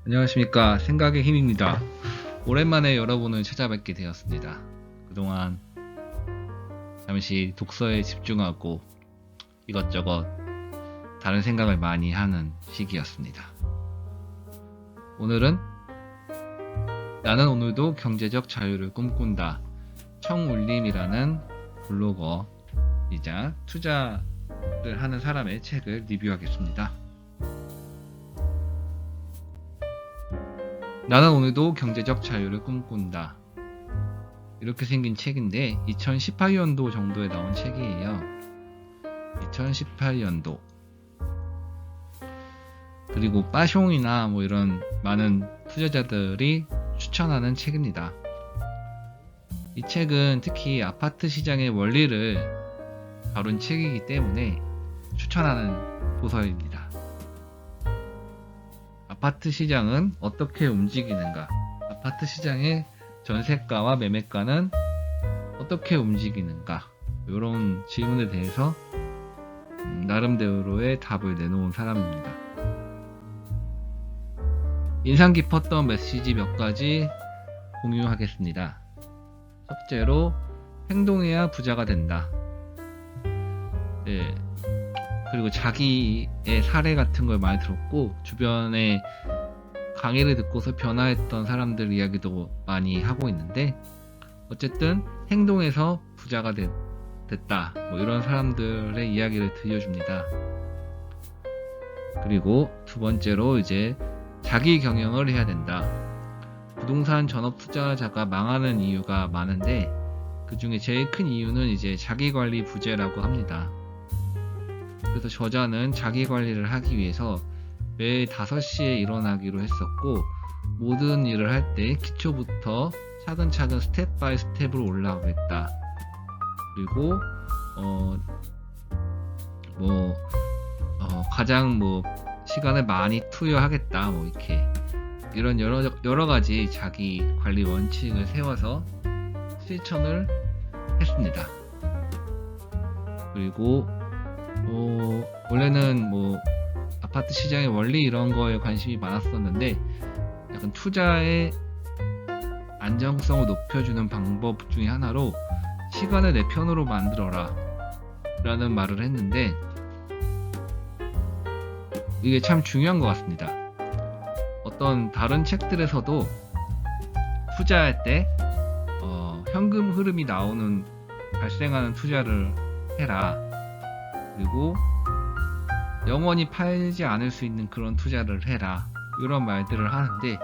안녕하십니까. 생각의 힘입니다. 오랜만에 여러분을 찾아뵙게 되었습니다. 그동안 잠시 독서에 집중하고 이것저것 다른 생각을 많이 하는 시기였습니다. 오늘은 나는 오늘도 경제적 자유를 꿈꾼다. 청울림이라는 블로거이자 투자를 하는 사람의 책을 리뷰하겠습니다. 나는 오늘도 경제적 자유를 꿈꾼다. 이렇게 생긴 책인데 2018년도 정도에 나온 책이에요. 2018년도. 그리고 빠숑이나 이런 많은 투자자들이 추천하는 책입니다. 이 책은 특히 아파트 시장의 원리를 다룬 책이기 때문에 추천하는 도서입니다. 아파트 시장은 어떻게 움직이는가? 아파트 시장의 전세가와 매매가는 어떻게 움직이는가? 이런 질문에 대해서 나름대로의 답을 내놓은 사람입니다. 인상 깊었던 메시지 몇 가지 공유하겠습니다. 첫째로 행동해야 부자가 된다. 네. 그리고 자기의 사례 같은 걸 많이 들었고 주변에 강의를 듣고서 변화했던 사람들 이야기도 많이 하고 있는데 어쨌든 행동해서 부자가 됐다 이런 사람들의 이야기를 들려줍니다. 그리고 두 번째로 이제 자기 경영을 해야 된다. 부동산 전업 투자자가 망하는 이유가 많은데 그 중에 제일 큰 이유는 이제 자기 관리 부재라고 합니다. 그래서 저자는 자기 관리를 하기 위해서 매일 5시에 일어나기로 했었고 모든 일을 할 때 기초부터 차근차근 스텝 바이 스텝으로 올라가겠다. 그리고 가장 시간을 많이 투여하겠다. 이렇게 이런 여러 가지 자기 관리 원칙을 세워서 실천을 했습니다. 그리고 원래는 아파트 시장의 원리 이런 거에 관심이 많았었는데 약간 투자의 안정성을 높여주는 방법 중에 하나로 시간을 내 편으로 만들어라 라는 말을 했는데 이게 참 중요한 것 같습니다. 어떤 다른 책들에서도 투자할 때 현금 흐름이 발생하는 투자를 해라. 그리고 영원히 팔지 않을 수 있는 그런 투자를 해라. 이런 말들을 하는데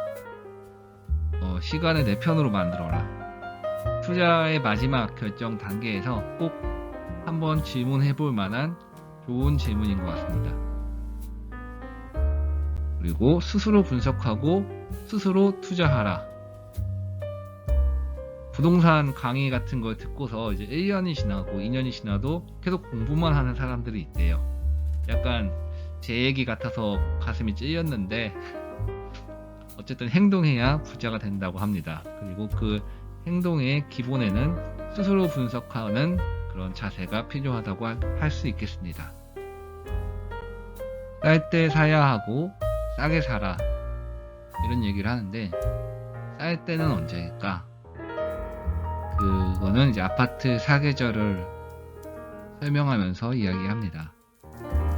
시간을 내 편으로 만들어라. 투자의 마지막 결정 단계에서 꼭 한번 질문해 볼 만한 좋은 질문인 것 같습니다. 그리고 스스로 분석하고 스스로 투자하라. 부동산 강의 같은 걸 듣고서 이제 1년이 지나고 2년이 지나도 계속 공부만 하는 사람들이 있대요. 약간 제 얘기 같아서 가슴이 찔렸는데 어쨌든 행동해야 부자가 된다고 합니다. 그리고 그 행동의 기본에는 스스로 분석하는 그런 자세가 필요하다고 할 수 있겠습니다. 쌀 때 사야 하고 싸게 사라 이런 얘기를 하는데 쌀 때는 언제일까? 그거는 이제 아파트 사계절을 설명하면서 이야기합니다.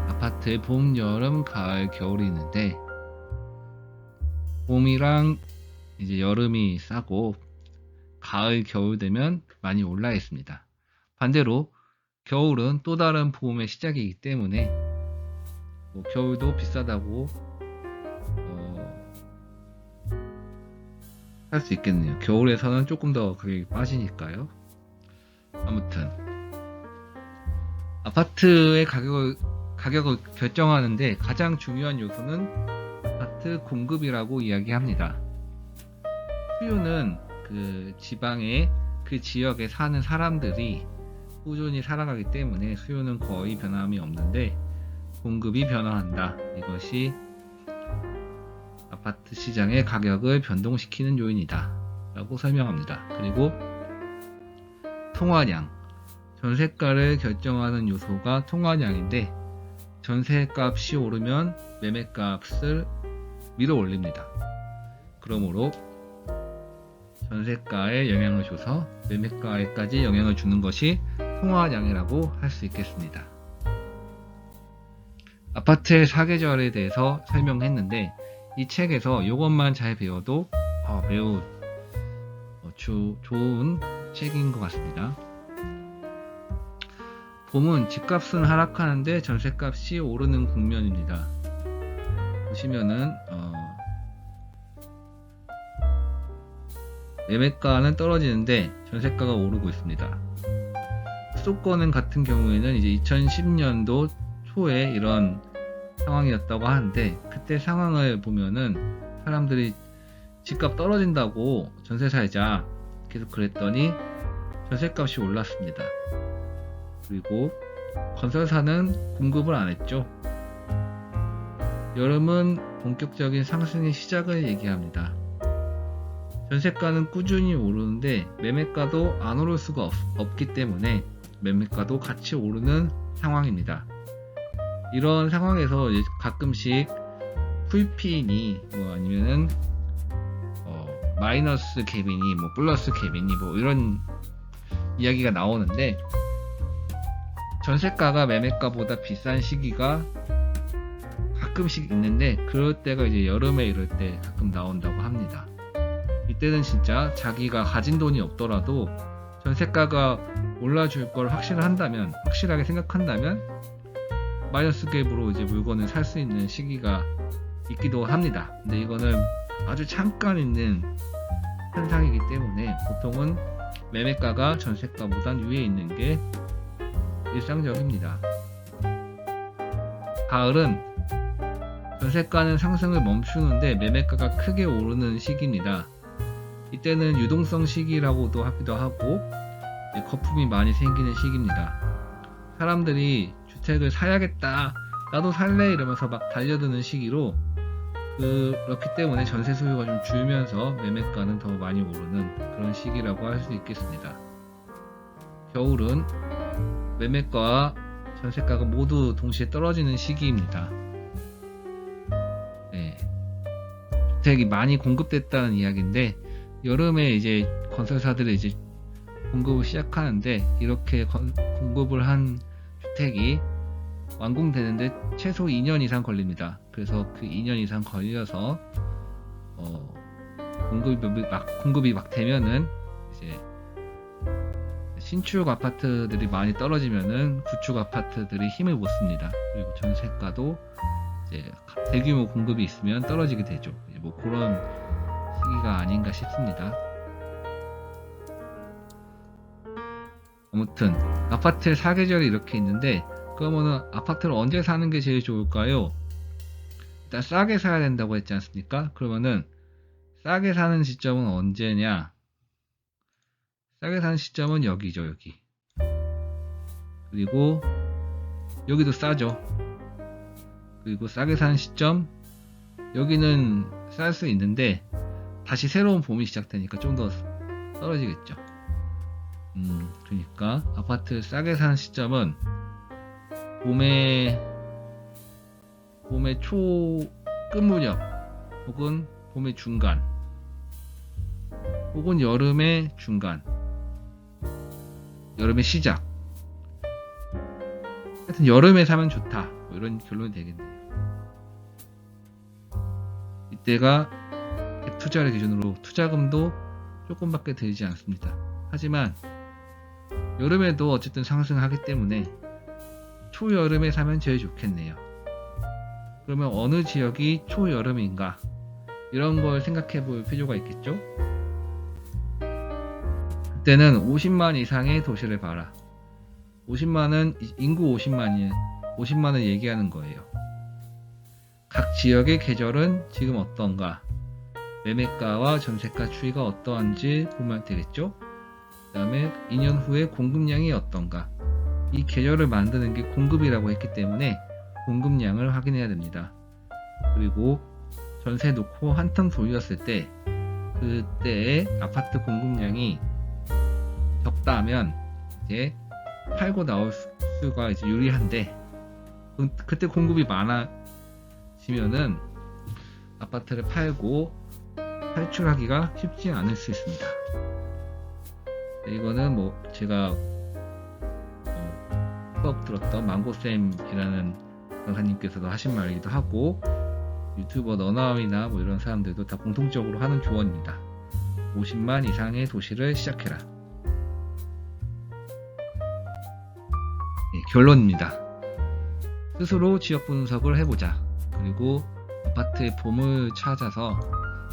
아파트에 봄, 여름, 가을, 겨울이 있는데 봄이랑 이제 여름이 싸고 가을, 겨울 되면 많이 올라 있습니다. 반대로 겨울은 또 다른 봄의 시작이기 때문에 겨울도 비싸다고 할 수 있겠네요. 겨울에서는 조금 더 가격이 빠지니까요. 아무튼 아파트의 가격을 결정하는데 가장 중요한 요소는 아파트 공급이라고 이야기합니다. 수요는 그 지방의 그 지역에 사는 사람들이 꾸준히 살아가기 때문에 수요는 거의 변함이 없는데 공급이 변화한다. 이것이 아파트 시장의 가격을 변동시키는 요인이다 라고 설명합니다. 그리고 통화량, 전세가를 결정하는 요소가 통화량인데 전세값이 오르면 매매값을 밀어 올립니다. 그러므로 전세가에 영향을 줘서 매매가에까지 영향을 주는 것이 통화량이라고 할 수 있겠습니다. 아파트의 사계절에 대해서 설명했는데 이 책에서 이것만 잘 배워도 매우 좋은 책인 것 같습니다. 봄은 집값은 하락하는데 전세값이 오르는 국면입니다. 보시면은 매매가는 떨어지는데 전세가가 오르고 있습니다. 수도권 같은 경우에는 이제 2010년도 초에 이런 상황이었다고 하는데 그때 상황을 보면은 사람들이 집값 떨어진다고 전세 살자 계속 그랬더니 전세값이 올랐습니다. 그리고 건설사는 공급을 안 했죠. 여름은 본격적인 상승의 시작을 얘기합니다. 전세가는 꾸준히 오르는데 매매가도 안 오를 수가 없기 때문에 매매가도 같이 오르는 상황입니다. 이런 상황에서 가끔씩 풀핀이 아니면은 마이너스 갭이니 플러스 갭이니 이런 이야기가 나오는데 전세가가 매매가보다 비싼 시기가 가끔씩 있는데 그럴 때가 이제 여름에 이럴 때 가끔 나온다고 합니다. 이때는 진짜 자기가 가진 돈이 없더라도 전세가가 올라줄 걸 확실하게 생각한다면 마이너스 갭으로 이제 물건을 살 수 있는 시기가 있기도 합니다. 근데 이거는 아주 잠깐 있는 현상이기 때문에 보통은 매매가가 전세가보단 위에 있는 게 일상적입니다. 가을은 전세가는 상승을 멈추는데 매매가가 크게 오르는 시기입니다. 이때는 유동성 시기라고도 하기도 하고 거품이 많이 생기는 시기입니다. 사람들이 주택을 사야겠다, 나도 살래 이러면서 막 달려드는 시기로 그렇기 때문에 전세 수요가 좀 줄면서 매매가는 더 많이 오르는 그런 시기라고 할 수 있겠습니다. 겨울은 매매가와 전세가가 모두 동시에 떨어지는 시기입니다. 주택이 많이 공급됐다는 이야기인데 여름에 이제 건설사들이 이제 공급을 시작하는데 이렇게 공급을 한 주택이 완공되는데 최소 2년 이상 걸립니다. 그래서 그 2년 이상 걸려서 공급이 막 되면은 이제 신축 아파트들이 많이 떨어지면은 구축 아파트들이 힘을 못 씁니다. 그리고 전세가도 이제 대규모 공급이 있으면 떨어지게 되죠. 그런 시기가 아닌가 싶습니다. 아무튼 아파트의 사계절이 이렇게 있는데 그러면은 아파트를 언제 사는 게 제일 좋을까요? 일단 싸게 사야 된다고 했지 않습니까? 그러면은 싸게 사는 시점은 언제냐? 싸게 사는 시점은 여기죠, 여기. 그리고 여기도 싸죠. 그리고 싸게 사는 시점 여기는 쌀 수 있는데 다시 새로운 봄이 시작되니까 좀 더 떨어지겠죠. 그러니까 아파트 싸게 사는 시점은 봄의 초 끝무렵 혹은 봄의 중간 혹은 여름의 중간, 여름의 시작. 하여튼 여름에 사면 좋다, 이런 결론이 되겠네요. 이때가 투자를 기준으로 투자금도 조금밖에 들지 않습니다. 하지만 여름에도 어쨌든 상승하기 때문에 초여름에 사면 제일 좋겠네요. 그러면 어느 지역이 초여름인가, 이런 걸 생각해 볼 필요가 있겠죠. 그때는 50만 이상의 도시를 봐라. 50만은 인구 50만을 얘기하는 거예요. 각 지역의 계절은 지금 어떤가, 매매가와 전세가 추이가 어떠한지 보면 되겠죠. 그 다음에 2년 후에 공급량이 어떤가, 이 계절을 만드는 게 공급이라고 했기 때문에 공급량을 확인해야 됩니다. 그리고 전세 놓고 한탕 돌렸을 때 그때의 아파트 공급량이 적다 하면 이제 팔고 나올 수가 이제 유리한데, 그때 공급이 많아지면은 아파트를 팔고 탈출하기가 쉽지 않을 수 있습니다. 이거는 뭐 제가 수업 들었던 망고쌤이라는 강사님께서도 하신 말이기도 하고, 유튜버 너나움이나 뭐 이런 사람들도 다 공통적으로 하는 조언입니다. 50만 이상의 도시를 시작해라. 결론입니다. 스스로 지역 분석을 해보자. 그리고 아파트의 봄을 찾아서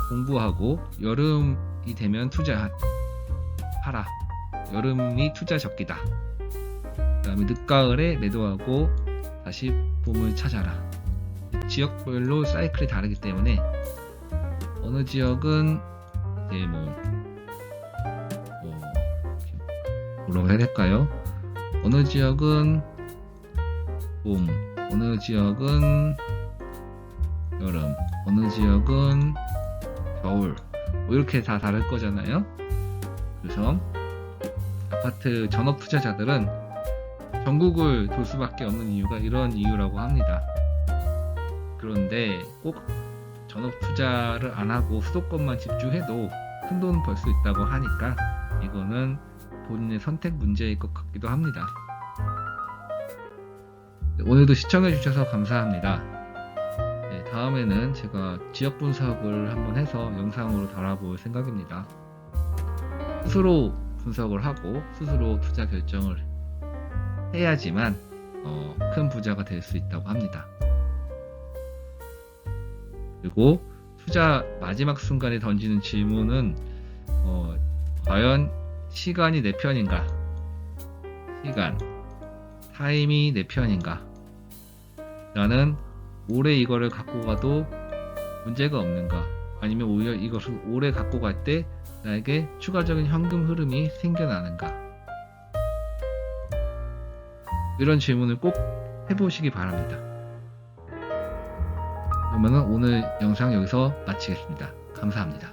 공부하고, 여름이 되면 투자하라. 여름이 투자 적기다. 그 다음에 늦가을에 매도하고 다시 봄을 찾아라. 지역별로 사이클이 다르기 때문에 어느 지역은 이제 뭐라고 해야 될까요? 어느 지역은 봄, 어느 지역은 여름, 어느 지역은 겨울, 뭐 이렇게 다 다를 거잖아요. 그래서 아파트 전업 투자자들은 전국을 돌 수밖에 없는 이유가 이런 이유라고 합니다. 그런데 꼭 전업 투자를 안 하고 수도권만 집중해도 큰 돈 벌 수 있다고 하니까 이거는 본인의 선택 문제일 것 같기도 합니다. 오늘도 시청해 주셔서 감사합니다. 다음에는 제가 지역 분석을 한번 해서 영상으로 달아볼 생각입니다. 스스로 분석을 하고 스스로 투자 결정을 해야지만 큰 부자가 될 수 있다고 합니다. 그리고 투자 마지막 순간에 던지는 질문은 과연 시간이 내 편인가? 타임이 내 편인가? 나는 오래 이거를 갖고 가도 문제가 없는가? 아니면 오히려 이것을 오래 갖고 갈 때 나에게 추가적인 현금 흐름이 생겨나는가? 이런 질문을 꼭 해보시기 바랍니다. 그러면 오늘 영상 여기서 마치겠습니다. 감사합니다.